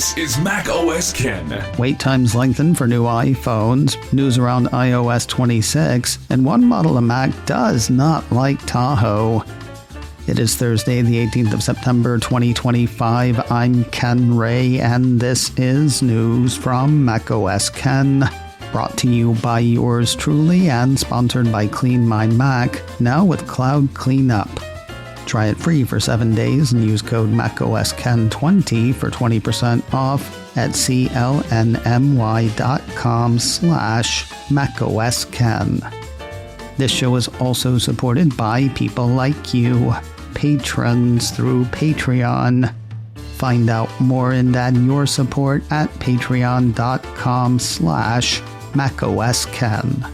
This is macOS Ken. Wait times lengthen for new iPhones, news around iOS 26, and one model of Mac does not like Tahoe. It is Thursday, the 18th of September, 2025. I'm Ken Ray, and this is news from macOS Ken. Brought to you by yours truly and sponsored by Clean My Mac, now with Cloud Cleanup. Try it free for 7 days and use code macOSKen20 for 20% off at clny.com/macOSken. This show is also supported by people like you, patrons through Patreon. Find out more and add your support at patreon.com/macOSken.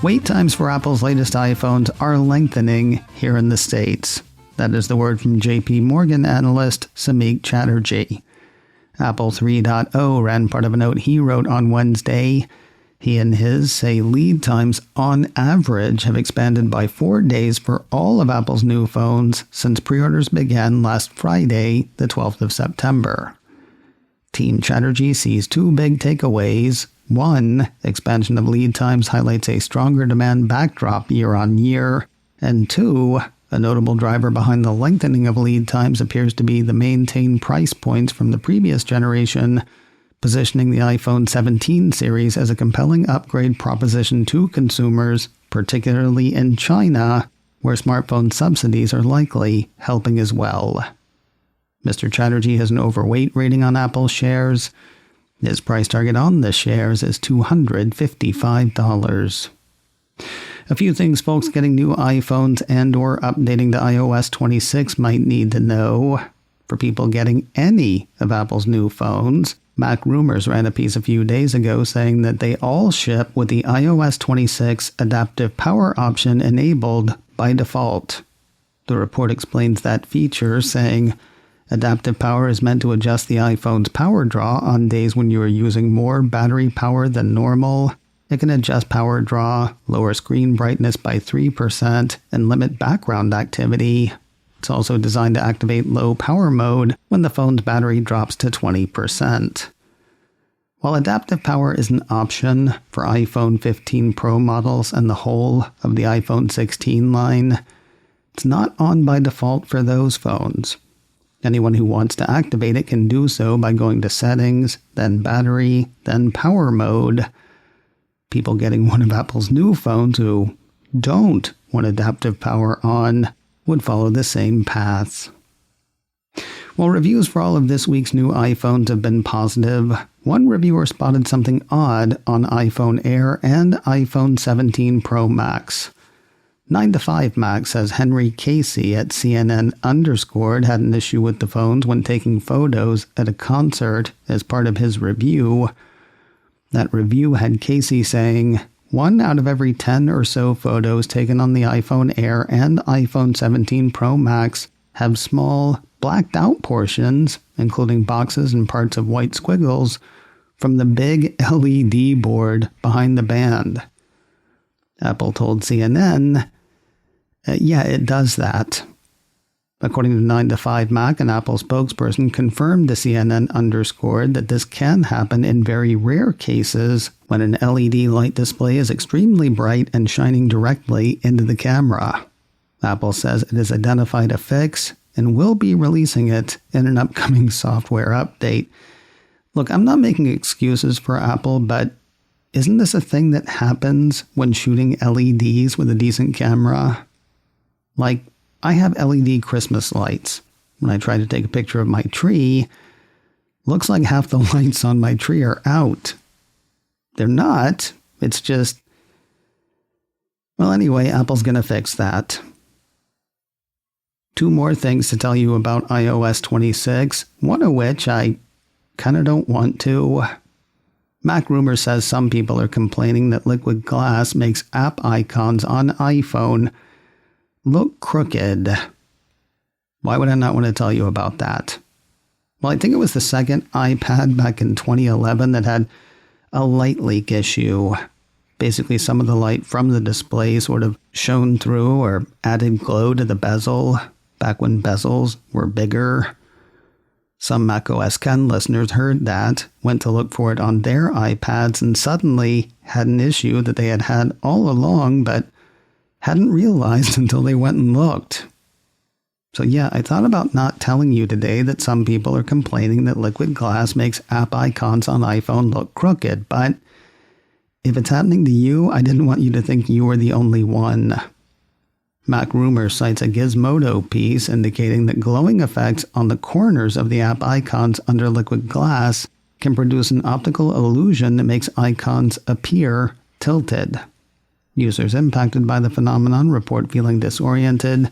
Wait times for Apple's latest iPhones are lengthening here in the States. That is the word from JP Morgan analyst Samik Chatterjee. Apple 3.0 ran part of a note he wrote on Wednesday. He and his say lead times on average have expanded by 4 days for all of Apple's new phones since pre-orders began last Friday, the 12th of September. Team Chatterjee sees two big takeaways. One, expansion of lead times highlights a stronger demand backdrop year on year. And two, a notable driver behind the lengthening of lead times appears to be the maintained price points from the previous generation, positioning the iPhone 17 series as a compelling upgrade proposition to consumers, particularly in China, where smartphone subsidies are likely helping as well. Mr. Chatterjee has an overweight rating on Apple shares. His price target on the shares is $255. A few things folks getting new iPhones and or updating to iOS 26 might need to know. For people getting any of Apple's new phones, Mac Rumors ran a piece a few days ago saying that they all ship with the iOS 26 adaptive power option enabled by default. The report explains that feature, saying, adaptive power is meant to adjust the iPhone's power draw on days when you are using more battery power than normal. It can adjust power draw, lower screen brightness by 3%, and limit background activity. It's also designed to activate low power mode when the phone's battery drops to 20%. While adaptive power is an option for iPhone 15 Pro models and the whole of the iPhone 16 line, it's not on by default for those phones. Anyone who wants to activate it can do so by going to Settings, then Battery, then Power Mode. People getting one of Apple's new phones who don't want adaptive power on would follow the same paths. While reviews for all of this week's new iPhones have been positive, one reviewer spotted something odd on iPhone Air and iPhone 17 Pro Max. 9to5Mac says Henry Casey at CNN _ had an issue with the phones when taking photos at a concert as part of his review. That review had Casey saying, 1 out of every 10 or so photos taken on the iPhone Air and iPhone 17 Pro Max have small, blacked out portions, including boxes and parts of white squiggles, from the big LED board behind the band. Apple told CNN, yeah, it does that. According to 9to5Mac, an Apple spokesperson confirmed to CNN _ that this can happen in very rare cases when an LED light display is extremely bright and shining directly into the camera. Apple says it has identified a fix and will be releasing it in an upcoming software update. Look, I'm not making excuses for Apple, but isn't this a thing that happens when shooting LEDs with a decent camera? Like, I have LED Christmas lights. When I try to take a picture of my tree, looks like half the lights on my tree are out. They're not. It's just... Well, anyway, Apple's going to fix that. Two more things to tell you about iOS 26, one of which I kind of don't want to. Mac Rumor says some people are complaining that liquid glass makes app icons on iPhone look crooked. Why would I not want to tell you about that? Well, I think it was the second iPad back in 2011 that had a light leak issue. Basically, some of the light from the display sort of shone through or added glow to the bezel, back when bezels were bigger. Some macOS Ken listeners heard that, went to look for it on their iPads, and suddenly had an issue that they had had all along, but hadn't realized until they went and looked. So yeah, I thought about not telling you today that some people are complaining that liquid glass makes app icons on iPhone look crooked, but if it's happening to you, I didn't want you to think you were the only one. Mac Rumor cites a Gizmodo piece indicating that glowing effects on the corners of the app icons under liquid glass can produce an optical illusion that makes icons appear tilted. Users impacted by the phenomenon report feeling disoriented,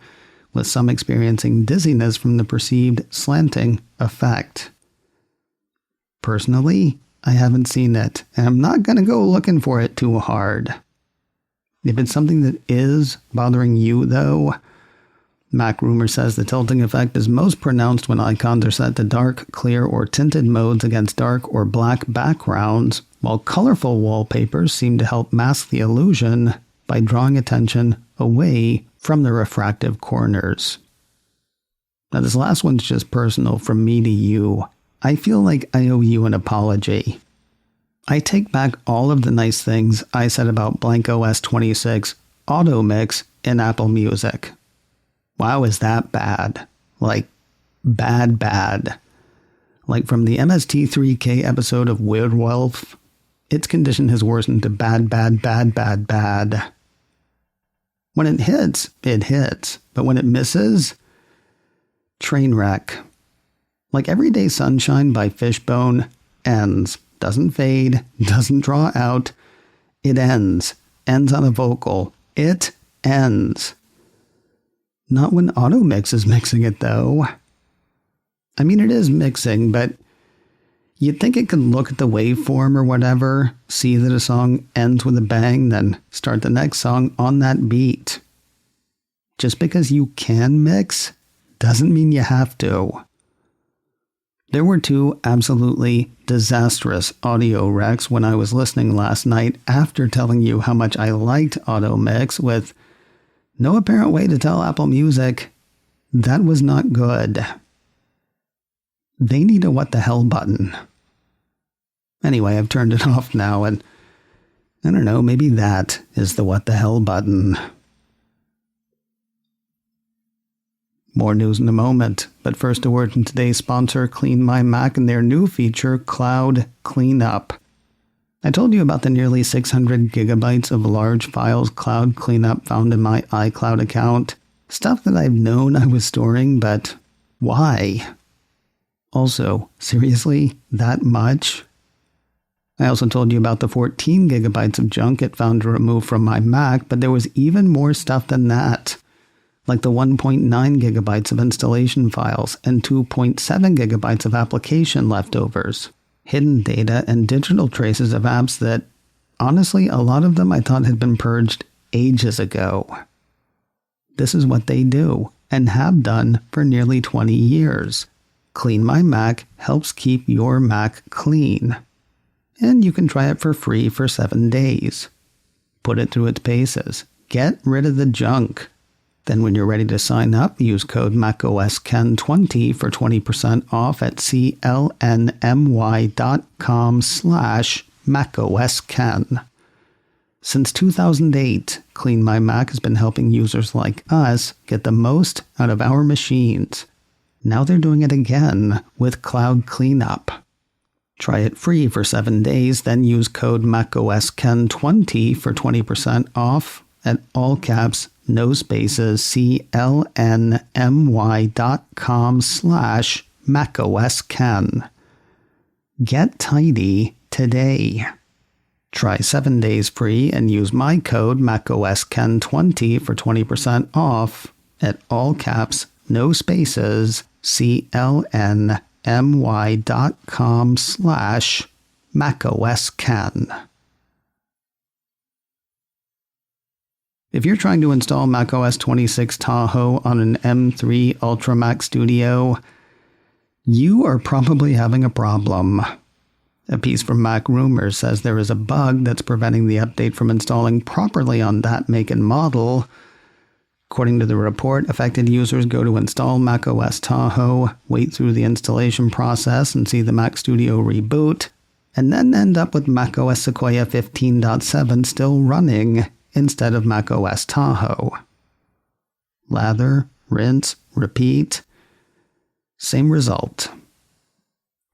with some experiencing dizziness from the perceived slanting effect. Personally, I haven't seen it, and I'm not going to go looking for it too hard. If it's something that is bothering you, though, Mac Rumor says the tilting effect is most pronounced when icons are set to dark, clear, or tinted modes against dark or black backgrounds, while colorful wallpapers seem to help mask the illusion by drawing attention away from the refractive corners. Now, this last one's just personal from me to you. I feel like I owe you an apology. I take back all of the nice things I said about macOS 26 AutoMix in Apple Music. Wow, is that bad? Like, bad. Like from the MST3K episode of Werewolf, its condition has worsened to bad. When it hits, but when it misses, train wreck. Like Everyday Sunshine by Fishbone ends. Doesn't fade, doesn't draw out. It ends. Ends on a vocal. It ends. Not when AutoMix is mixing it, though. I mean, it is mixing, but you'd think it could look at the waveform or whatever, see that a song ends with a bang, then start the next song on that beat. Just because you can mix doesn't mean you have to. There were two absolutely disastrous audio wrecks when I was listening last night after telling you how much I liked AutoMix with no apparent way to tell Apple Music that was not good. They need a what the hell button. Anyway, I've turned it off now, and I don't know, maybe that is the what the hell button. More news in a moment, but first a word from today's sponsor, Clean My Mac, and their new feature, Cloud Cleanup. I told you about the nearly 600 gigabytes of large files Cloud Cleanup found in my iCloud account. Stuff that I've known I was storing, but why? Also, seriously, that much? I also told you about the 14 gigabytes of junk it found to remove from my Mac, but there was even more stuff than that. Like the 1.9 gigabytes of installation files and 2.7 gigabytes of application leftovers, hidden data, and digital traces of apps that, honestly, a lot of them I thought had been purged ages ago. This is what they do, and have done for nearly 20 years. Clean My Mac helps keep your Mac clean. And you can try it for free for 7 days. Put it through its paces. Get rid of the junk. Then when you're ready to sign up, use code macOSKen20 for 20% off at clnmy.com/macOSken. Since 2008, Clean My Mac has been helping users like us get the most out of our machines. Now they're doing it again with Cloud Cleanup. Try it free for 7 days, then use code macOSKen20 for 20% off at all caps, no spaces, clnmy.com/macOSken. Get tidy today. Try 7 days free and use my code macOSKen20 for 20% off at all caps, no spaces, clnmy.com/macOSken. If you're trying to install macOS 26 Tahoe on an M3 Ultra Mac Studio, you are probably having a problem. A piece from Mac Rumors says there is a bug that's preventing the update from installing properly on that make and model. According to the report, affected users go to install macOS Tahoe, wait through the installation process and see the Mac Studio reboot, and then end up with macOS Sequoia 15.7 still running instead of macOS Tahoe. Lather, rinse, repeat. Same result.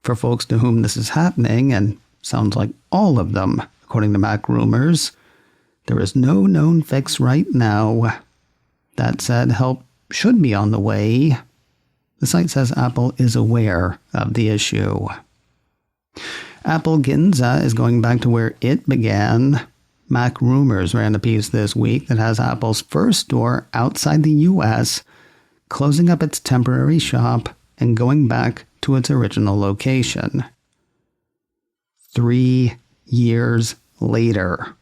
For folks to whom this is happening, and sounds like all of them, according to Mac rumors, there is no known fix right now. That said, help should be on the way. The site says Apple is aware of the issue. Apple Ginza is going back to where it began. Mac Rumors ran a piece this week that has Apple's first store outside the U.S. closing up its temporary shop and going back to its original location. 3 years later.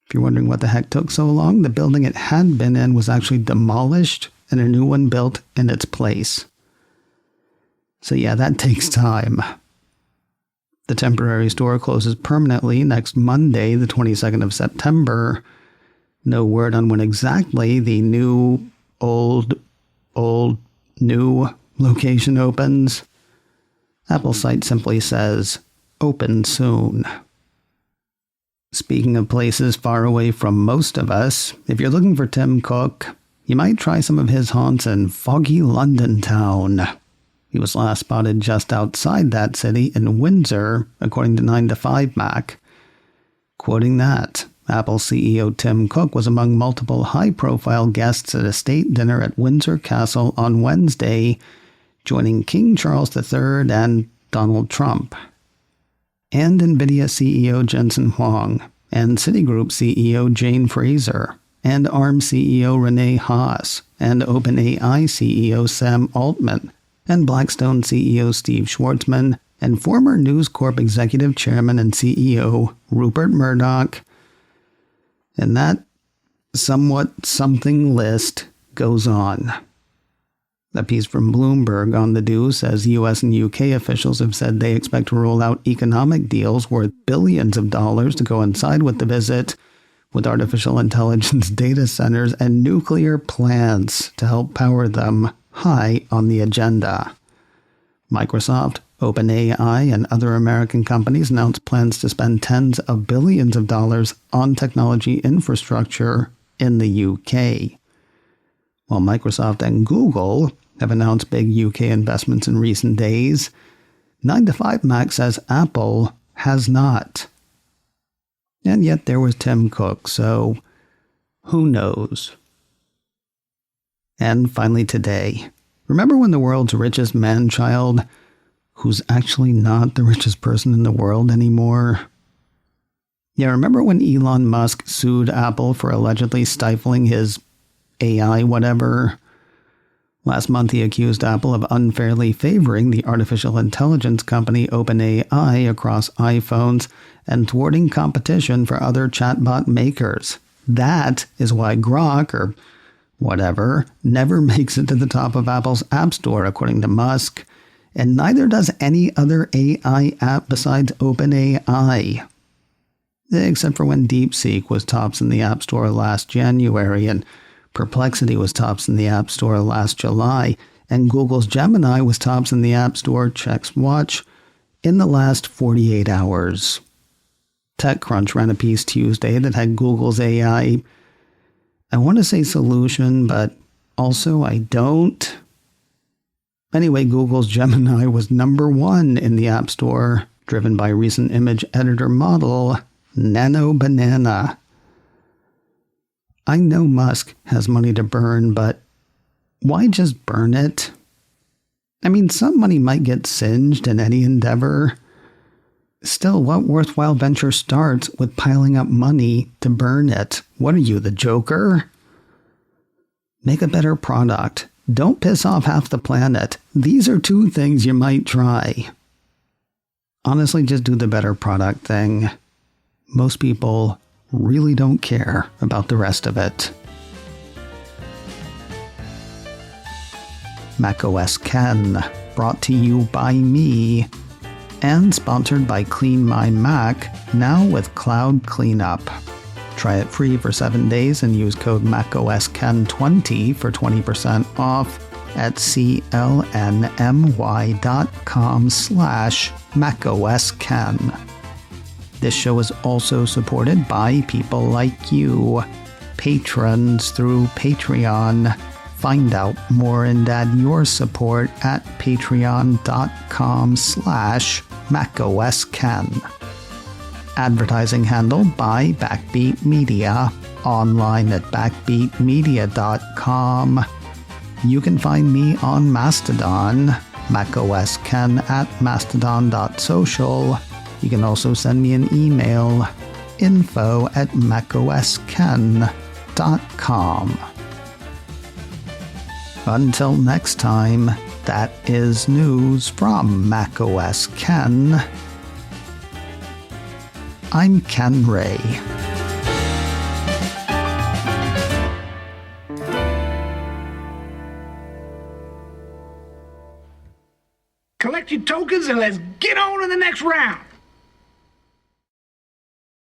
If you're wondering what the heck took so long, the building it had been in was actually demolished and a new one built in its place. So yeah, that takes time. The temporary store closes permanently next Monday, the 22nd of September. No word on when exactly the new, old, new location opens. Apple's site simply says, open soon. Speaking of places far away from most of us, if you're looking for Tim Cook, you might try some of his haunts in foggy London town. He was last spotted just outside that city in Windsor, according to 9to5Mac. Quoting that, Apple CEO Tim Cook was among multiple high-profile guests at a state dinner at Windsor Castle on Wednesday, joining King Charles III and Donald Trump. And NVIDIA CEO Jensen Huang, and Citigroup CEO Jane Fraser, and ARM CEO Rene Haas, and OpenAI CEO Sam Altman, and Blackstone CEO Steve Schwarzman, and former News Corp Executive Chairman and CEO Rupert Murdoch. And that somewhat something list goes on. A piece from Bloomberg on the Do says US and UK officials have said they expect to roll out economic deals worth billions of dollars to coincide with the visit, with artificial intelligence data centers and nuclear plants to help power them high on the agenda. Microsoft, OpenAI, and other American companies announced plans to spend tens of billions of dollars on technology infrastructure in the UK. While Microsoft and Google have announced big UK investments in recent days, 9to5Mac says Apple has not. And yet there was Tim Cook, so who knows? And finally today, remember when the world's richest man-child, who's actually not the richest person in the world anymore? Yeah, remember when Elon Musk sued Apple for allegedly stifling his AI whatever? Last month he accused Apple of unfairly favoring the artificial intelligence company OpenAI across iPhones and thwarting competition for other chatbot makers. That is why Grok, or whatever, never makes it to the top of Apple's App Store, according to Musk, and neither does any other AI app besides OpenAI. Except for when DeepSeek was tops in the App Store last January, and Perplexity was tops in the App Store last July, and Google's Gemini was tops in the App Store, checks watch, in the last 48 hours. TechCrunch ran a piece Tuesday that had Google's AI, I want to say solution, but also I don't. Anyway, Google's Gemini was number 1 in the App Store, driven by recent image editor model Nano Banana. I know Musk has money to burn, but why just burn it? I mean, some money might get singed in any endeavor. Still, what worthwhile venture starts with piling up money to burn it? What are you, the Joker? Make a better product. Don't piss off half the planet. These are 2 things you might try. Honestly, just do the better product thing. Most people really don't care about the rest of it. macOS Ken, brought to you by me, and sponsored by Clean My Mac, now with Cloud Cleanup. Try it free for 7 days and use code macOSKen20 for 20% off at clny.com/macOSken. This show is also supported by people like you, patrons through Patreon. Find out more and add your support at patreon.com/macOSken. Advertising handled by Backbeat Media, online at backbeatmedia.com. You can find me on Mastodon, macOSken at mastodon.social. You can also send me an email, info@macOSken.com. Until next time, that is news from macOS Ken. I'm Ken Ray. Collect your tokens and let's get on to the next round.